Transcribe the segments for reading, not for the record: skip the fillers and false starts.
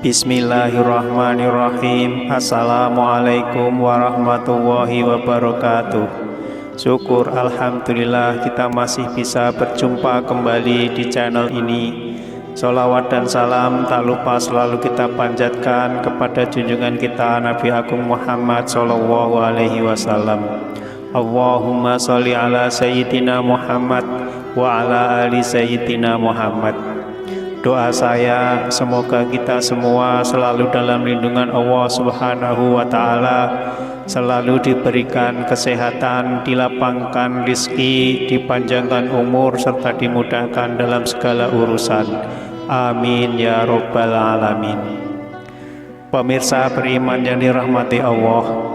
Bismillahirrahmanirrahim. Assalamualaikum warahmatullahi wabarakatuh. Syukur alhamdulillah kita masih bisa berjumpa kembali di channel ini. Sholawat dan salam tak lupa selalu kita panjatkan kepada junjungan kita Nabi Agung Muhammad Sallallahu Alaihi Wasallam. Allahumma sholli ala Sayyidina Muhammad wa ala ali Sayyidina Muhammad. Doa saya semoga kita semua selalu dalam lindungan Allah Subhanahu wa Ta'ala, selalu diberikan kesehatan, dilapangkan rezeki, dipanjangkan umur, serta dimudahkan dalam segala urusan. Amin ya Rabbal Alamin. Pemirsa beriman yang dirahmati Allah,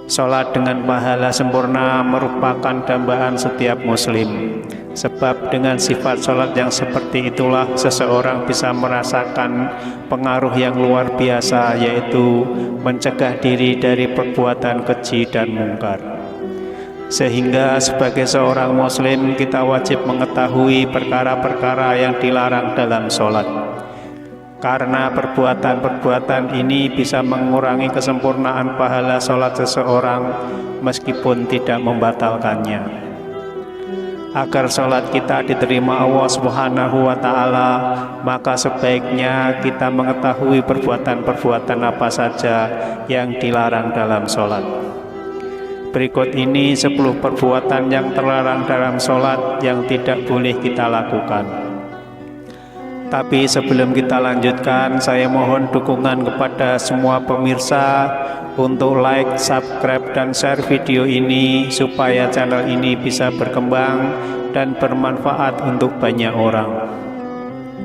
sholat dengan pahala sempurna merupakan dambaan setiap muslim. Sebab dengan sifat sholat yang seperti itulah seseorang bisa merasakan pengaruh yang luar biasa, yaitu mencegah diri dari perbuatan keji dan mungkar. Sehingga sebagai seorang muslim kita wajib mengetahui perkara-perkara yang dilarang dalam sholat. Karena perbuatan-perbuatan ini bisa mengurangi kesempurnaan pahala sholat seseorang meskipun tidak membatalkannya. Agar sholat kita diterima Allah Subhanahu wa Ta'ala, maka sebaiknya kita mengetahui perbuatan-perbuatan apa saja yang dilarang dalam sholat. Berikut ini 10 perbuatan yang terlarang dalam sholat yang tidak boleh kita lakukan. Tapi sebelum kita lanjutkan, saya mohon dukungan kepada semua pemirsa untuk like, subscribe, dan share video ini supaya channel ini bisa berkembang dan bermanfaat untuk banyak orang.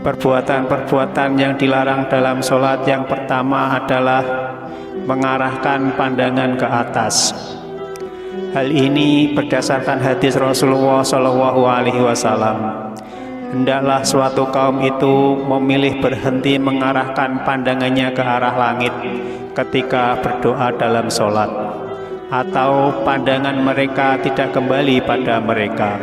Perbuatan-perbuatan yang dilarang dalam sholat yang pertama adalah mengarahkan pandangan ke atas. Hal ini berdasarkan hadis Rasulullah SAW. Hendaklah suatu kaum itu memilih berhenti mengarahkan pandangannya ke arah langit ketika berdoa dalam sholat, atau pandangan mereka tidak kembali pada mereka.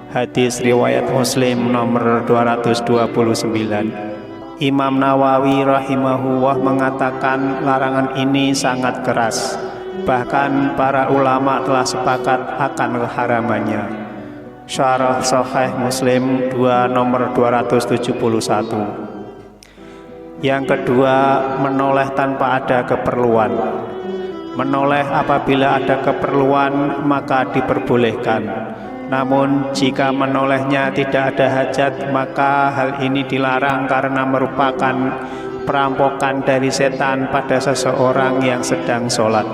Hadis riwayat Muslim nomor 229. Imam Nawawi rahimahullah mengatakan larangan ini sangat keras. Bahkan para ulama telah sepakat akan keharamannya. Syarah Sahih Muslim 2 nomor 271. Yang kedua, menoleh tanpa ada keperluan. Menoleh apabila ada keperluan maka diperbolehkan. Namun jika menolehnya tidak ada hajat, maka hal ini dilarang karena merupakan perampokan dari setan pada seseorang yang sedang sholat.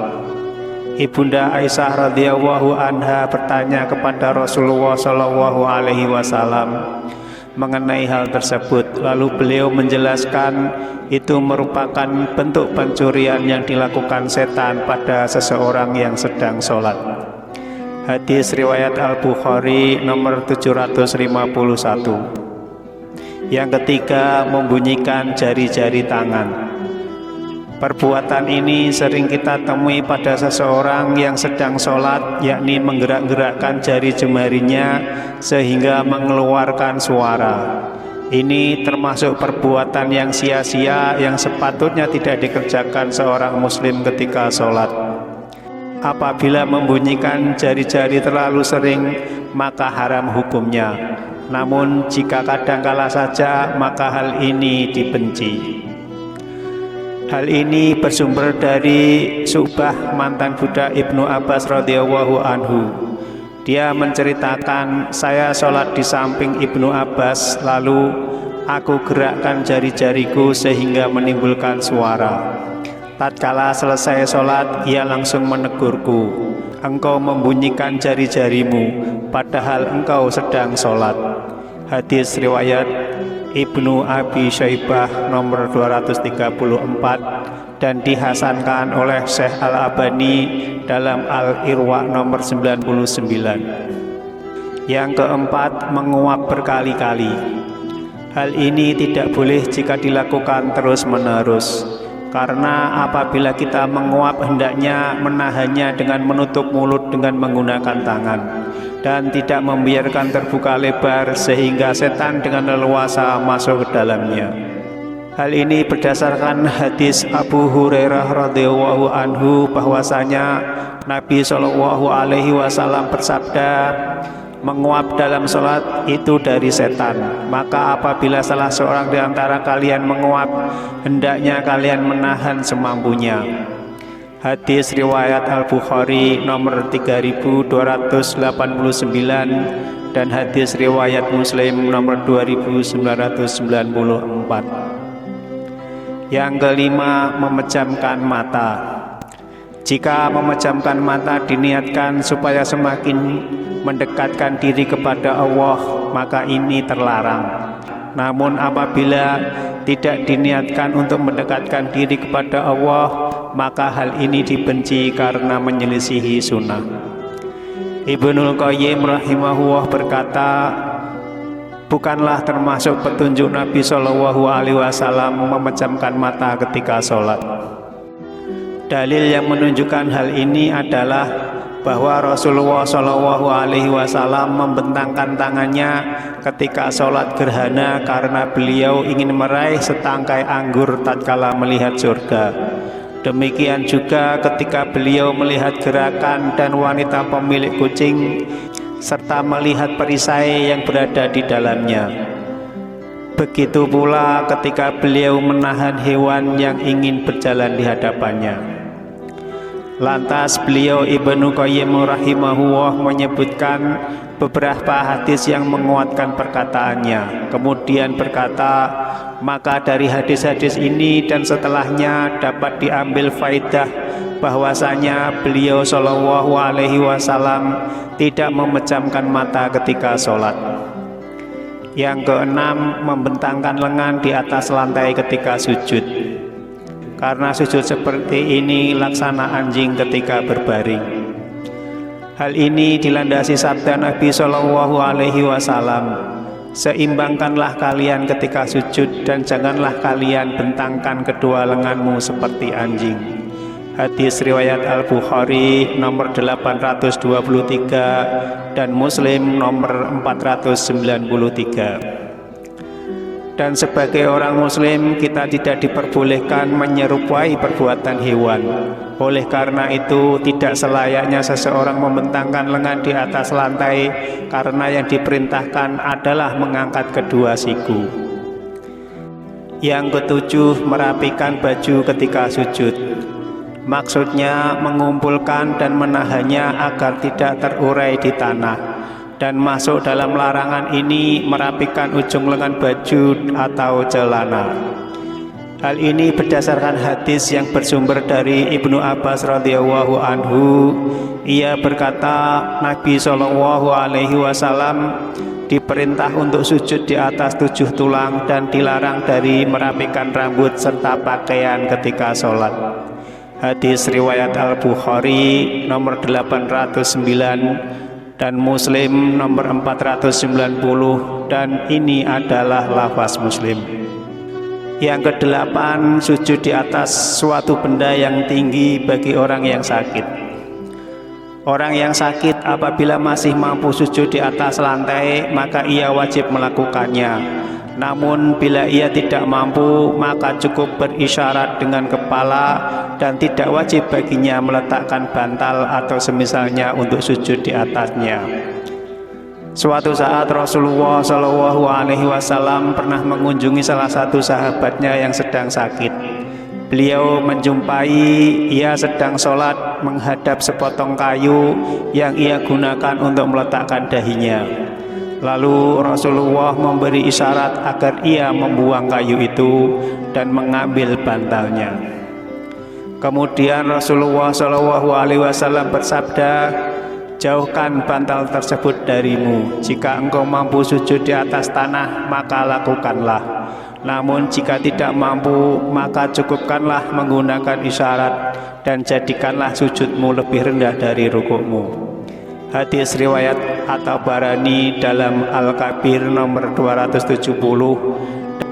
Ibunda Aisyah radhiyallahu anha bertanya kepada Rasulullah Shallallahu Alaihi Wasallam mengenai hal tersebut. Lalu beliau menjelaskan itu merupakan bentuk pencurian yang dilakukan setan pada seseorang yang sedang sholat. Hadis riwayat Al-Bukhari nomor 751. Yang ketiga, membunyikan jari-jari tangan. Perbuatan ini sering kita temui pada seseorang yang sedang sholat, yakni menggerak-gerakkan jari jemarinya sehingga mengeluarkan suara. Ini termasuk perbuatan yang sia-sia yang sepatutnya tidak dikerjakan seorang muslim ketika sholat. Apabila membunyikan jari-jari terlalu sering, maka haram hukumnya. Namun jika kadangkala saja, maka hal ini dibenci. Hal ini bersumber dari Syu'bah, mantan budak Ibnu Abbas radhiyallahu anhu. Dia menceritakan, saya sholat di samping Ibnu Abbas, lalu aku gerakkan jari-jariku sehingga menimbulkan suara. Tatkala selesai sholat, ia langsung menegurku, engkau membunyikan jari-jarimu, padahal engkau sedang sholat. Hadis riwayat Ibnu Abi Syaibah nomor 234 dan dihasankan oleh Syekh Al-Albani dalam Al-Irwa nomor 99. Yang keempat, menguap berkali-kali. Hal ini tidak boleh jika dilakukan terus-menerus, karena apabila kita menguap hendaknya menahannya dengan menutup mulut dengan menggunakan tangan dan tidak membiarkan terbuka lebar sehingga setan dengan leluasa masuk ke dalamnya. Hal ini berdasarkan hadis Abu Hurairah radhiyallahu anhu bahwasanya Nabi Shallallahu alaihi wasallam bersabda, menguap dalam sholat itu dari setan. Maka apabila salah seorang di antara kalian menguap, hendaknya kalian menahan semampunya. Hadis riwayat Al-Bukhari nomor 3289 dan hadis riwayat Muslim nomor 2994. Yang kelima, memejamkan mata. Jika memejamkan mata diniatkan supaya semakin mendekatkan diri kepada Allah, maka ini terlarang. Namun apabila tidak diniatkan untuk mendekatkan diri kepada Allah, maka hal ini dibenci karena menyelisihi sunnah. Ibnul Qayyim rahimahullah berkata, bukanlah termasuk petunjuk Nabi Shallallahu alaihi wasallam memejamkan mata ketika sholat. Dalil yang menunjukkan hal ini adalah bahwa Rasulullah Shallallahu alaihi wasallam membentangkan tangannya ketika sholat gerhana karena beliau ingin meraih setangkai anggur tatkala melihat surga. Demikian juga ketika beliau melihat gerakan dan wanita pemilik kucing serta melihat perisai yang berada di dalamnya. Begitu pula ketika beliau menahan hewan yang ingin berjalan di hadapannya. Lantas beliau Ibnu Qayyim rahimahullah menyebutkan beberapa hadis yang menguatkan perkataannya. Kemudian berkata, maka dari hadis-hadis ini dan setelahnya dapat diambil faidah bahwasanya beliau Shallallahu alaihi wasallam tidak memejamkan mata ketika sholat. Yang keenam, membentangkan lengan di atas lantai ketika sujud. Karena sujud seperti ini laksana anjing ketika berbaring. Hal ini dilandasi sabda Nabi Shallallahu alaihi wasallam, seimbangkanlah kalian ketika sujud dan janganlah kalian bentangkan kedua lenganmu seperti anjing. Hadis riwayat Al-Bukhari nomor 823 dan Muslim nomor 493. Dan sebagai orang muslim kita tidak diperbolehkan menyerupai perbuatan hewan. Oleh karena itu tidak selayaknya seseorang membentangkan lengan di atas lantai, karena yang diperintahkan adalah mengangkat kedua siku. Yang ketujuh, merapikan baju ketika sujud. Maksudnya mengumpulkan dan menahannya agar tidak terurai di tanah. Dan masuk dalam larangan ini merapikan ujung lengan baju atau celana. Hal ini berdasarkan hadis yang bersumber dari Ibnu Abbas radhiyallahu anhu. Ia berkata, Nabi Shallallahu alaihi wasallam diperintah untuk sujud di atas 7 tulang dan dilarang dari merapikan rambut serta pakaian ketika sholat. Hadis riwayat Al-Bukhari nomor 809 dan Muslim nomor 490, dan ini adalah lafaz Muslim. Yang kedelapan, sujud di atas suatu benda yang tinggi bagi orang yang sakit. Orang yang sakit apabila masih mampu sujud di atas lantai, maka ia wajib melakukannya. Namun bila ia tidak mampu, maka cukup berisyarat dengan kepala dan tidak wajib baginya meletakkan bantal atau semisalnya untuk sujud di atasnya. Suatu saat Rasulullah Shallallahu alaihi wasallam pernah mengunjungi salah satu sahabatnya yang sedang sakit. Beliau menjumpai ia sedang sholat menghadap sepotong kayu yang ia gunakan untuk meletakkan dahinya. Lalu Rasulullah memberi isyarat agar ia membuang kayu itu dan mengambil bantalnya. Kemudian Rasulullah SAW bersabda, jauhkan bantal tersebut darimu. Jika engkau mampu sujud di atas tanah, maka lakukanlah. Namun jika tidak mampu, maka cukupkanlah menggunakan isyarat dan jadikanlah sujudmu lebih rendah dari rukukmu. Hadis riwayat At-Tabarani dalam Al-Kabir nomor 270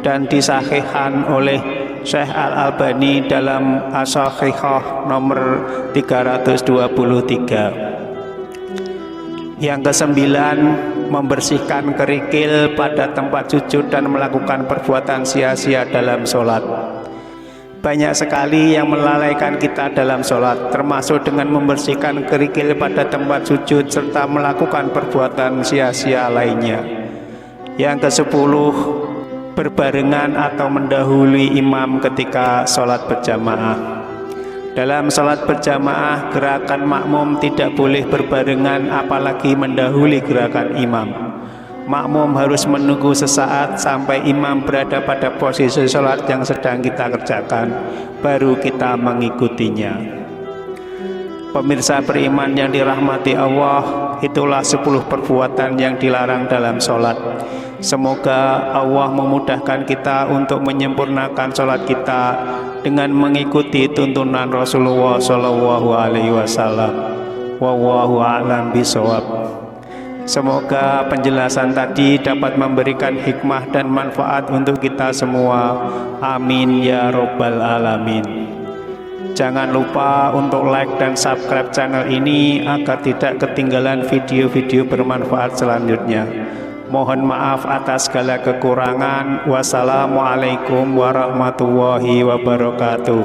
dan disahihkan oleh Syekh Al-Albani dalam As-Sahihah nomor 323. Yang kesembilan, membersihkan kerikil pada tempat sujud dan melakukan perbuatan sia-sia dalam sholat. Banyak sekali yang melalaikan kita dalam sholat, termasuk dengan membersihkan kerikil pada tempat sujud serta melakukan perbuatan sia-sia lainnya. Yang ke-10, berbarengan atau mendahului imam ketika sholat berjamaah. Dalam sholat berjamaah, gerakan makmum tidak boleh berbarengan apalagi mendahului gerakan imam. Makmum harus menunggu sesaat sampai imam berada pada posisi sholat yang sedang kita kerjakan, baru kita mengikutinya. Pemirsa beriman yang dirahmati Allah, itulah 10 perbuatan yang dilarang dalam sholat. Semoga Allah memudahkan kita untuk menyempurnakan sholat kita dengan mengikuti tuntunan Rasulullah SAW. Wallahu a'lam bishawab. Semoga penjelasan tadi dapat memberikan hikmah dan manfaat untuk kita semua. Amin ya robbal alamin. Jangan lupa untuk like dan subscribe channel ini agar tidak ketinggalan video-video bermanfaat selanjutnya. Mohon maaf atas segala kekurangan. Wassalamualaikum warahmatullahi wabarakatuh.